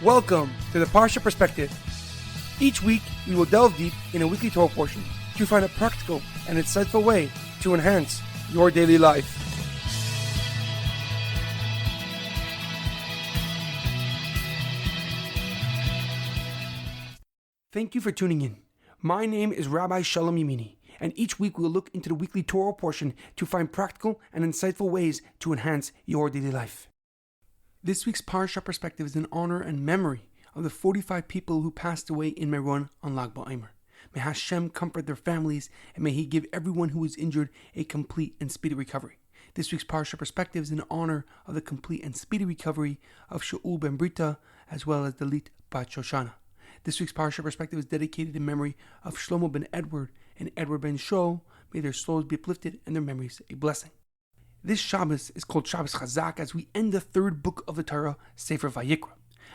Welcome to the Parsha Perspective. Each week, we will delve deep in a weekly Torah portion to find a practical and insightful way to enhance your daily life. Thank you for tuning in. My name is Rabbi Shalom Yemini, and each week we will look into the weekly Torah portion to find practical and insightful ways to enhance your daily life. This week's Parsha Perspective is in honor and memory of the 45 people who passed away in Meron on Lag BaOmer. May Hashem comfort their families, and may He give everyone who is injured a complete and speedy recovery. This week's Parsha Perspective is in honor of the complete and speedy recovery of Shaul ben Berta, as well as Dalit bat Shoshana. This week's Parsha Perspective is dedicated in memory of Shlomo ben Edward and Edward ben Shaul. May their souls be uplifted and their memories a blessing. This Shabbos is called Shabbos Chazak as we end the third book of the Torah, Sefer Vayikra.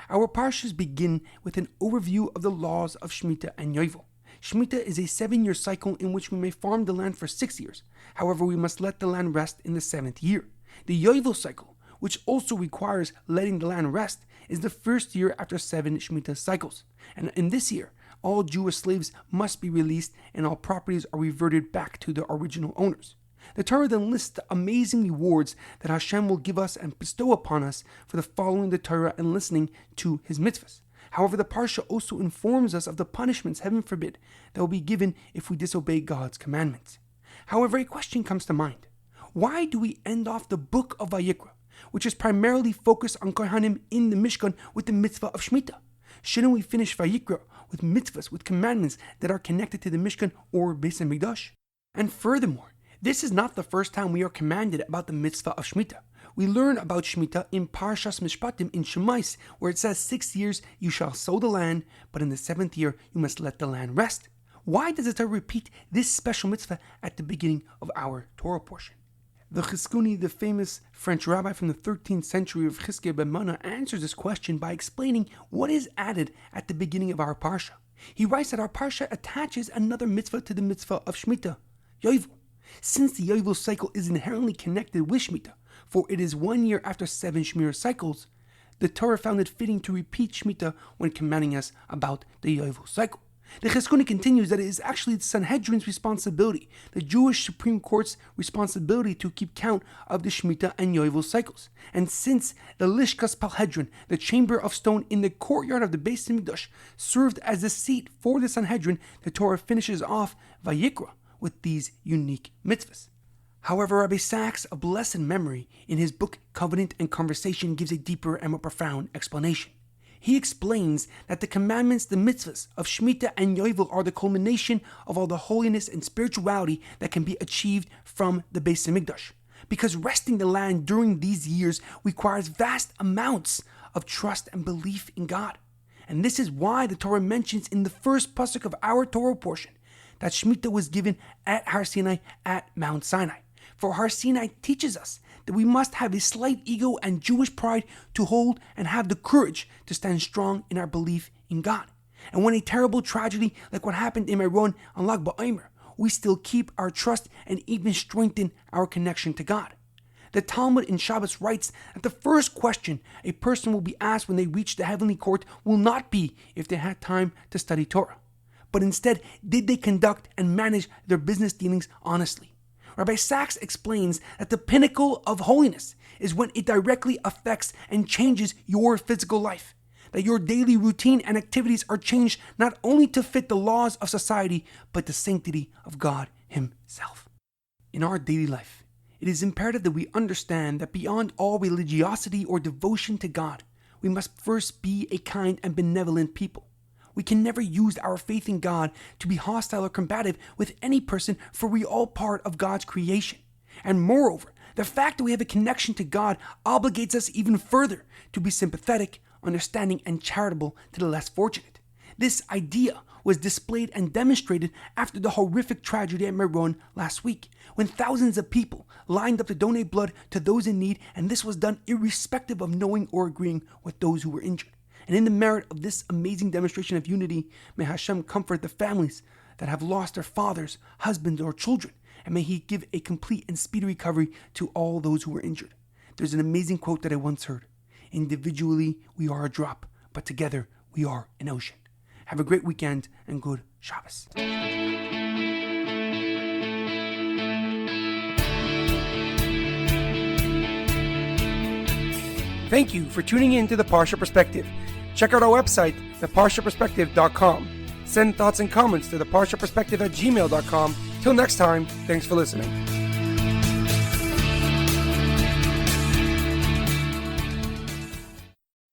Our parshas begin with an overview of the laws of Shemitah and Yovel. Shemitah is a 7-year cycle in which we may farm the land for 6 years. However, we must let the land rest in the 7th year. The Yovel cycle, which also requires letting the land rest, is the first year after 7 Shemitah cycles. And in this year, all Jewish slaves must be released and all properties are reverted back to their original owners. The Torah then lists the amazing rewards that Hashem will give us and bestow upon us for the following the Torah and listening to His mitzvahs. However, the Parsha also informs us of the punishments, heaven forbid, that will be given if we disobey God's commandments. However, a question comes to mind. Why do we end off the book of Vayikra, which is primarily focused on Kohanim in the Mishkan, with the mitzvah of Shemitah? Shouldn't we finish Vayikra with mitzvahs, with commandments that are connected to the Mishkan or Beis HaMikdash? And furthermore, this is not the first time we are commanded about the mitzvah of Shemitah. We learn about Shemitah in Parshas Mishpatim in Shemais, where it says 6 years you shall sow the land, but in the 7th year you must let the land rest. Why does the Torah repeat this special mitzvah at the beginning of our Torah portion? The Chizkuni, the famous French rabbi from the 13th century of Chizkiah ben Mana, answers this question by explaining what is added at the beginning of our Parsha. He writes that our Parsha attaches another mitzvah to the mitzvah of Shemitah, Yovel. Since the Yovel cycle is inherently connected with Shemitah, for it is 1 year after 7 Shemitah cycles, the Torah found it fitting to repeat Shemitah when commanding us about the Yovel cycle. The Chizkuni continues that it is actually the Sanhedrin's responsibility, the Jewish Supreme Court's responsibility to keep count of the Shemitah and Yovel cycles. And since the Lishkas Palhedron, the chamber of stone in the courtyard of the Beis HaMikdash, served as the seat for the Sanhedrin, the Torah finishes off Vayikra with these unique mitzvahs. However, Rabbi Sachs, of blessed memory, in his book Covenant and Conversation, gives a deeper and more profound explanation. He explains that the commandments, the mitzvahs of Shemitah and Yovel, are the culmination of all the holiness and spirituality that can be achieved from the Beis HaMikdash. Because resting the land during these years requires vast amounts of trust and belief in God. And this is why the Torah mentions in the first pasuk of our Torah portion that Shemitah was given at Har Sinai, at Mount Sinai. For Har Sinai teaches us that we must have a slight ego and Jewish pride to hold and have the courage to stand strong in our belief in God. And when a terrible tragedy like what happened in Meron on Lag BaOmer, we still keep our trust and even strengthen our connection to God. The Talmud in Shabbos writes that the first question a person will be asked when they reach the heavenly court will not be if they had time to study Torah, but instead, did they conduct and manage their business dealings honestly? Rabbi Sachs explains that the pinnacle of holiness is when it directly affects and changes your physical life, that your daily routine and activities are changed not only to fit the laws of society, but the sanctity of God Himself. In our daily life, it is imperative that we understand that beyond all religiosity or devotion to God, we must first be a kind and benevolent people. We can never use our faith in God to be hostile or combative with any person, for we are all part of God's creation. And moreover, the fact that we have a connection to God obligates us even further to be sympathetic, understanding, and charitable to the less fortunate. This idea was displayed and demonstrated after the horrific tragedy at Meron last week, when thousands of people lined up to donate blood to those in need, and this was done irrespective of knowing or agreeing with those who were injured. And in the merit of this amazing demonstration of unity, may Hashem comfort the families that have lost their fathers, husbands, or children, and may He give a complete and speedy recovery to all those who were injured. There's an amazing quote that I once heard. Individually, we are a drop, but together we are an ocean. Have a great weekend and good Shabbos. Thank you for tuning in to the Parsha Perspective. Check out our website, theparshaperspective.com. Send thoughts and comments to theparshaperspective@gmail.com. Till next time, thanks for listening.